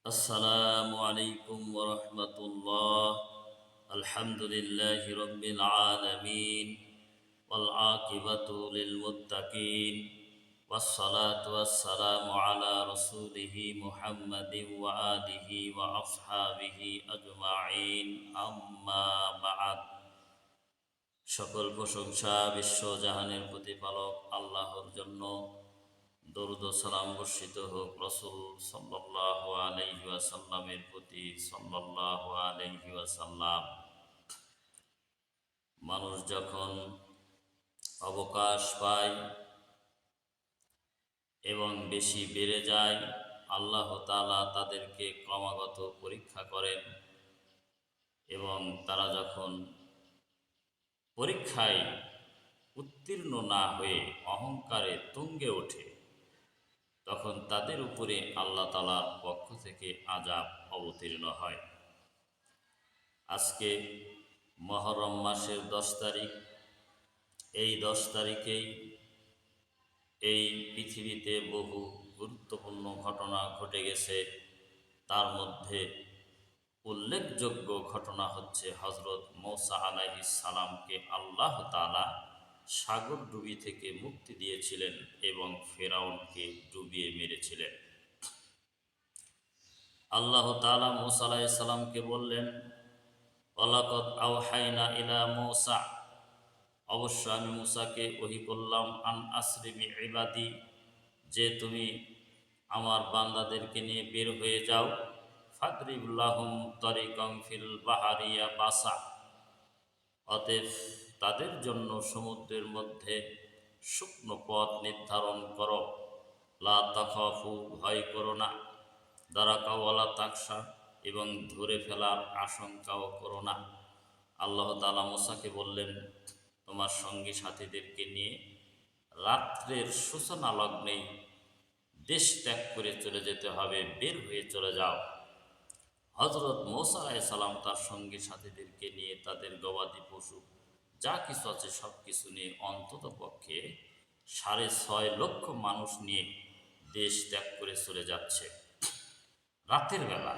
السلام عليكم ورحمة الله. الحمد لله رب العالمين والعاقبة للمتقين والصلاة والسلام على رسوله محمد وآله وأصحابه أجمعين أما بعد সকল প্রশংসা বিশ্বজাহানের প্রতিপালক আল্লাহর জন্য। দরুদ ও সালাম বর্ষিত হোক রাসূল সাল্লাল্লাহু আলাইহি ওয়াসাল্লামের প্রতি সাল্লাল্লাহু আলাইহি ওয়াসাল্লাম। মানুষ যখন অবকাশ পায় এবং বেশি বেড়ে যায়, আল্লাহ তাআলা তাদেরকে ক্রমাগত পরীক্ষা করেন এবং তারা যখন পরীক্ষায় উত্তীর্ণ না হয়ে অহংকারে তুঙ্গে ওঠে, তখন তাদের উপরে আল্লাহ তাআলার পক্ষ থেকে আযাব অবতীর্ণ হয়। আজকে মুহররম মাসের 10 তারিখ। এই 10 তারিখেই এই পৃথিবীতে বহু গুরুত্বপূর্ণ ঘটনা ঘটে গেছে। তার মধ্যে উল্লেখযোগ্য ঘটনা হচ্ছে হযরত মূসা আলাইহিস সালামকে আল্লাহ তাআলা সাগরডুবি থেকে মুক্তি দিয়েছিলেন এবং ফেরাউনকে ডুবিয়ে মেরেছিলেন। আল্লাহ তাআলা মূসা আলাইহিস সালামকে বললেন, ওয়ালাকাদ আওহাইনা ইলা মূসা, অবশ্য আমি মূসাকে ওহী করলাম, আন আসরি বিইবাদি, যে তুমি আমার বান্দাদেরকে নিয়ে বের হয়ে যাও। ফাদরিব লাহুম তরিকাম ফিল বাহারি ইয়াবাসা, অতএব তাদের জন্য সমুদ্রের মধ্যে শুকনো পথ নির্ধারণ করো। লা তাখাফু, ভয় করো না। দারাকা ওয়ালা তাকসা, এবং ধরে ফেলার আশঙ্কাও করো না। আল্লাহ তাআলা মূসাকে বললেন, তোমার সঙ্গী সাথীদেরকে নিয়ে রাত্রের সূচনা লগ্নেই দেশ ত্যাগ করে চলে যেতে হবে, বের হয়ে চলে যাও। হযরত মূসা আলাইহিস সালাম তার সঙ্গী সাথীদেরকে নিয়ে তাদের গবাদি পশু যা কিছু আছে সব কিছু নিয়ে অন্তত পক্ষে 6.5 লক্ষ মানুষ নিয়ে দেশ ত্যাগ করে চলে যাচ্ছে রাতের বেলা।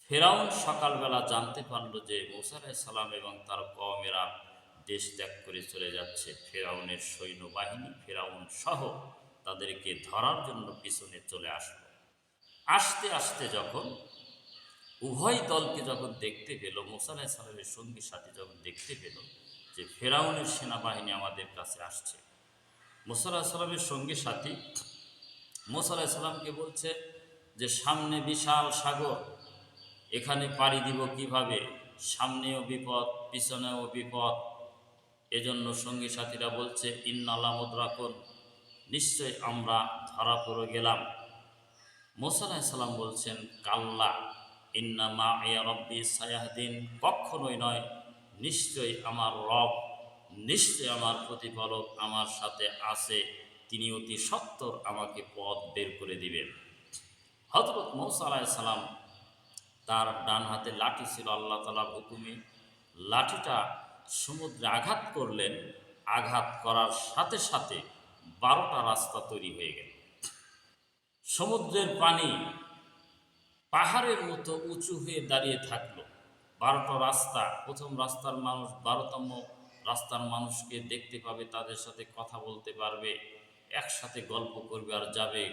ফেরাউন সকালবেলা জানতে পারল যে মূসা আলাইহিস সালাম এবং তার কওমেরা দেশ ত্যাগ করে চলে যাচ্ছে। ফেরাউনের সৈন্যবাহিনী ফেরাউন সহ তাদেরকে ধরার জন্য পিছনে চলে আসলো। আস্তে আস্তে যখন উভয় দলকে যখন দেখতে পেল, মূসা আলাইহিস সালামের সঙ্গী সাথী যখন দেখতে পেল যে ফেরাউনের সেনাবাহিনী আমাদের কাছে আসছে, মূসা আলাইহিস সালামের সঙ্গী সাথী মূসা আলাইহিস সালামকে বলছে যে সামনে বিশাল সাগর, এখানে পাড়ি দিব কিভাবে? সামনেও বিপদ, পিছনেও বিপদ। এজন্য সঙ্গী সাথীরা বলছে, ইন্নাল্লাহ মুদরাকুন, নিশ্চয় আমরা ধরা পড়ে গেলাম। মূসা আলাইহিস সালাম বলছেন, কাল্লা ইন্না মাইয়া রব্বি সায়াহদিন, কখনোই নয়, নিশ্চয় আমার রব, নিশ্চয় আমার প্রতিপালক আমার সাথে আছে, তিনি অতি সত্বর আমাকে পথ বের করে দিবেন। হযরত মূসা আলাইহিস সালাম তার ডান হাতে লাঠি ছিল, আল্লাহ তাআলার হুকুমে লাঠিটা সমুদ্রে আঘাত করলেন। আঘাত করার সাথে সাথে 12টা রাস্তা তৈরি হয়ে গেল। সমুদ্রের পানি পাহাড়ের মতো উঁচু হয়ে দাঁড়িয়ে থাকলো। 12টা রাস্তা। প্রথম রাস্তার মানুষ 12তম রাস্তার মানুষকে দেখতে পাবে, তাদের সাথে কথা বলতে পারবে, একসাথে গল্প করবে আর যাবে,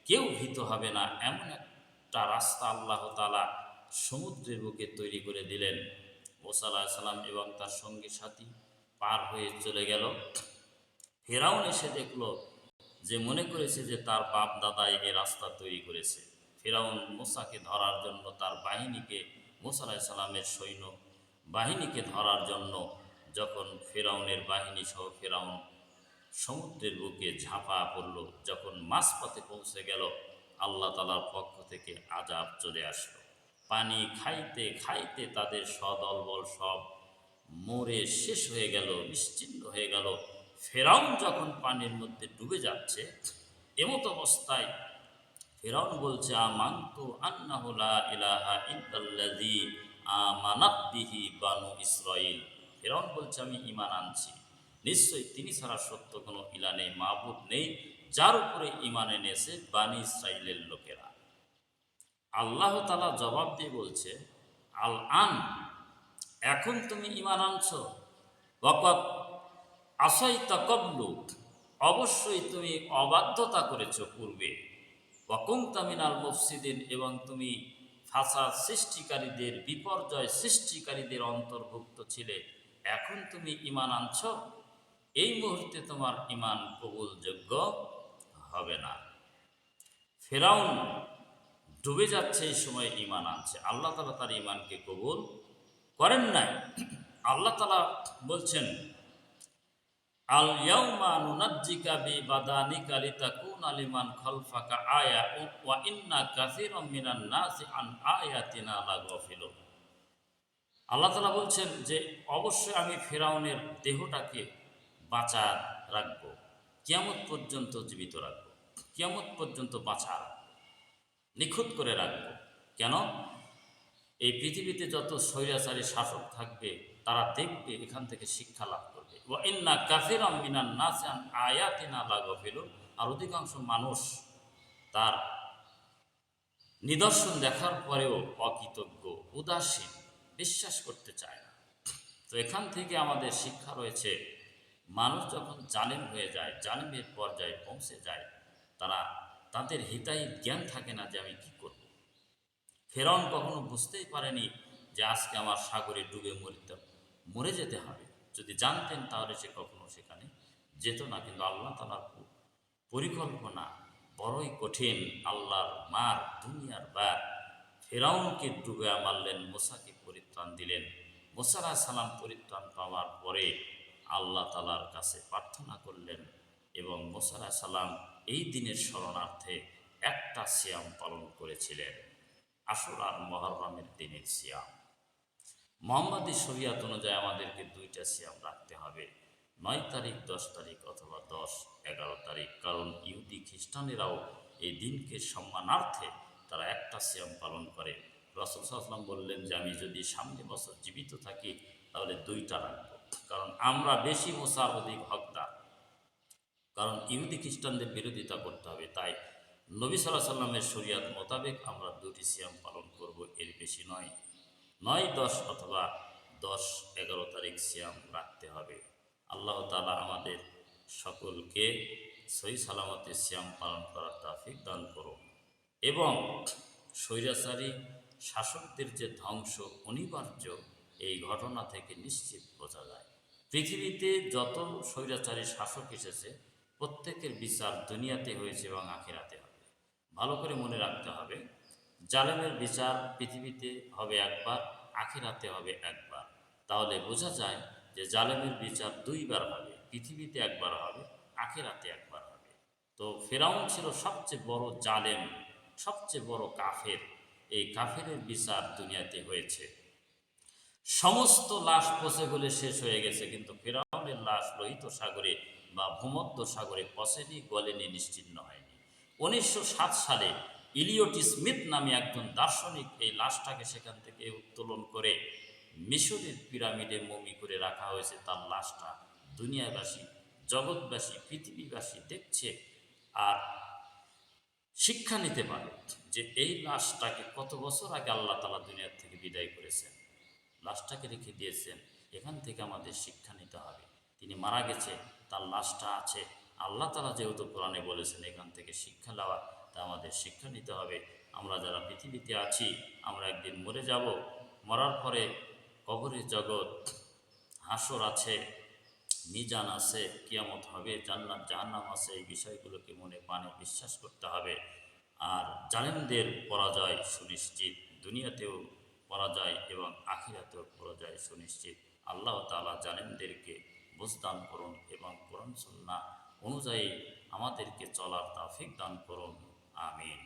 কেউ ভীত হবে না। এমন একটা রাস্তা আল্লাহ তাআলা সমুদ্রের বুকে তৈরি করে দিলেন। মূসা আলাইহিস সালাম এবং তার সঙ্গী সাথী পার হয়ে চলে গেল। ফেরাউন এসে দেখলো যে মনে করেছে যে তার বাপ দাদাই এই রাস্তা তৈরি করেছে। ফেরাউন মূসাকে ধরার জন্য তার বাহিনীকে, মূসা আলাইহিস সালামের সৈন্য বাহিনীকে ধরার জন্য যখন ফেরাউনের বাহিনী সহ ফেরাউন সমুদ্রের বুকে ঝাঁপা পড়ল, যখন মাঝপথে পৌঁছে গেল, আল্লাহ তাআলার পক্ষ থেকে আযাব চলে আসলো। পানি খাইতে খাইতে তাদের সদলবল সব মরে শেষ হয়ে গেল, নিশ্চিহ্ন হয়ে গেল। ফেরাউন যখন পানির মধ্যে ডুবে যাচ্ছে, এমত অবস্থায় ফেরাউন বলছে, আমানতু আন্নাহু লা ইলাহা ইল্লাল্লাযী আমানাত বিহি বানু ইসরাঈল। ফেরাউন বলছে, আমি ঈমান আনছি, নিশ্চয়ই তিনি ছাড়া সত্য কোনো ইলাহ নেই, মাবুদ নেই, যার উপরে ঈমান এনেছে বানি ইসরাঈলের লোকেরা। আল্লাহ তাআলা জবাব দিয়ে বলছে, আল আন, এখন তুমি ঈমান আনছো, ওয়াকাদ আসাইতা ক্বাবলু, অবশ্যই তুমি অবাধ্যতা করেছো পূর্বে, ওয়া কুনতা মিনাল মুফসিদিন, এবং তুমি ফাসাদ সৃষ্টিকারীদের, বিপর্যয় সৃষ্টিকারীদের অন্তর্ভুক্ত ছিলে। এখন তুমি ঈমান আনছো, এই মুহূর্তে তোমার ঈমান কবুলযোগ্য হবে না। ফেরাউন ডুবে যাচ্ছে, এই সময় ঈমান আনছে, আল্লাহ তাআলা তার ঈমানকে কবুল করেন নাই। আল্লাহ তাআলা বলছেন, আল ইয়াউমা নুনাজ্জিকা বিবাদানিকা লিতাকুনা লিমান খালফাকা আয়া ওয়া ইন্না কাসীরাম মিনান নাসি আন আয়াতিনা লাগাফিলুন। আল্লাহ তাআলা বলছেন যে অবশ্যই আমি ফেরাউনের দেহটাকে বাঁচা রাখবো, কিয়ামত পর্যন্ত জীবিত রাখবো, কিয়ামত পর্যন্ত বাঁচা রাখবো, নিখুঁত করে রাখবো। কেন? এই পৃথিবীতে যত স্বৈরাচারী শাসক থাকবে তারা দেখবে, এখান থেকে শিক্ষা লাভ করবে। ওয়া ইন্না কাসীরাম মিনান নাসি আন আয়াতিনা লাগাফিলুন, আর অধিকাংশ মানুষ তার নিদর্শন দেখার পরেও অকৃতজ্ঞ, উদাসীন, বিশ্বাস করতে চায় না। তো এখান থেকে আমাদের শিক্ষা রয়েছে, মানুষ যখন জালেম হয়ে যায়, জালেমের পর্যায়ে পৌঁছে যায়, তাদের হিতাহিত জ্ঞান থাকে না যে আমি কি করব। ফেরাউন কখনো বুঝতেই পারেনি যে আজকে আমার সাগরে ডুবে মরে যেতে হবে। যদি জানতেন তাহলে সে কখনো সেখানে যেত না। কিন্তু আল্লাহ তাআলার পরিকল্পনা বড়ই কঠিন। আল্লাহর মার, দুনিয়ার বার, ফেরাউনকে ডুবে মারলেন, মূসাকে পরিত্রাণ দিলেন। মূসা আলাইহিস সালাম পরিত্রাণ পাওয়ার পরে আল্লাহ তাআলার কাছে প্রার্থনা করলেন, এবং মূসা আলাইহিস সালাম এই দিনের স্মরণার্থে একটা সিয়াম পালন করেছিলেন, আশুরার মুহররমের দিনের সিয়াম। মোহাম্মদী শরিয়াত অনুযায়ী আমাদেরকে দুইটা সিয়াম রাখতে হবে, 9 তারিখ, 10 তারিখ অথবা 10, 11 তারিখ। কারণ ইহুদি খ্রিস্টানেরাও এই দিনকে সম্মানার্থে তারা একটা সিয়াম পালন করে। রাসূল সাল্লাল্লাহু আলাইহি ওয়াসাল্লাম বললেন যে আমি যদি সামনে বছর জীবিত থাকি তাহলে দুইটা রাখবো, কারণ আমরা বেশি মূসার অধিক হকদার। কারণ ইহুদি খ্রিস্টানদের বিরোধিতা করতে হবে, তাই নবী সাল্লাল্লাহু আলাইহি ওয়াসাল্লামের শরিয়াত মোতাবেক আমরা দুটি সিয়াম পালন করব, এর বেশি নয়। 9, 10 অথবা 10, 11 তারিখ সিয়াম রাখতে হবে। আল্লাহ তাআলা আমাদের সকলকে সহি সালামতে সিয়াম পালন করার তৌফিক দান করুন, এবং স্বৈরাচারী শাসকদের যে ধ্বংস অনিবার্য, এই ঘটনা থেকে নিশ্চিত বোঝা যায়। পৃথিবীতে যত স্বৈরাচারী শাসক এসেছে প্রত্যেকের বিচার দুনিয়াতে হয়েছে এবং আখিরাতে হবে। ভালো করে মনে রাখতে হবে, জালেমের বিচার পৃথিবীতে হবে একবার, আখিরাতে হবে একবার। তাহলে বোঝা যায় যে জালেমের বিচার দুইবার হবে, পৃথিবীতে একবার হবে, আখিরাতে একবার হবে। তো ফেরাউন ছিল সবচেয়ে বড় জালেম, সবচেয়ে বড় কাফের। এই কাফেরের বিচার দুনিয়াতে হয়েছে। সমস্ত লাশ পচে গলে শেষ হয়ে গেছে, কিন্তু ফেরাউনের লাশ লোহিত সাগরে বা ভূমধ্য সাগরে পচেনি, গলেনি, নিশ্চিহ্ন হয়নি। 1907 সালে ইলিয়ট স্মিথ নামে একজন দার্শনিক এই লাশটাকে সেখান থেকে উত্তোলন করে মিশরের পিরামিডে মমি করে রাখা হয়েছে। তার লাশটা দুনিয়াবাসী, জগৎবাসী, পৃথিবীবাসী দেখছে আর শিক্ষা নিতে পারে যে এই লাশটাকে কত বছর আগে আল্লাহ তাআলা দুনিয়ার থেকে বিদায় করেছেন, লাশটাকে রেখে দিয়েছেন। এখান থেকে আমাদের শিক্ষা নিতে হবে। তিনি মারা গেছে, তার লাশটা আছে, আল্লাহ তাআলা যেহেতু কোরআনে বলেছেন এখান থেকে শিক্ষা নেওয়া, তা আমাদের শিক্ষা নিতে হবে। আমরা যারা পৃথিবীতে আছি আমরা একদিন মরে যাব, মরার পরে কবরের জগৎ, হাসর আছে, মিজান আছে, কিয়ামত হবে, জান্নাত জাহান্নাম আছে, এই বিষয়গুলোকে মনে প্রাণে বিশ্বাস করতে হবে। আর জালেমদের পরাজয় সুনিশ্চিত, দুনিয়াতেও পরাজয় এবং আখিরাতেও পরাজয় সুনিশ্চিত। আল্লাহ তাআলা জালেমদেরকে বুঝদান করুন এবং কোরআন সুন্নাহ অনুযায়ী আমাদেরকে চলার তৌফিক দান করুন। আমিন।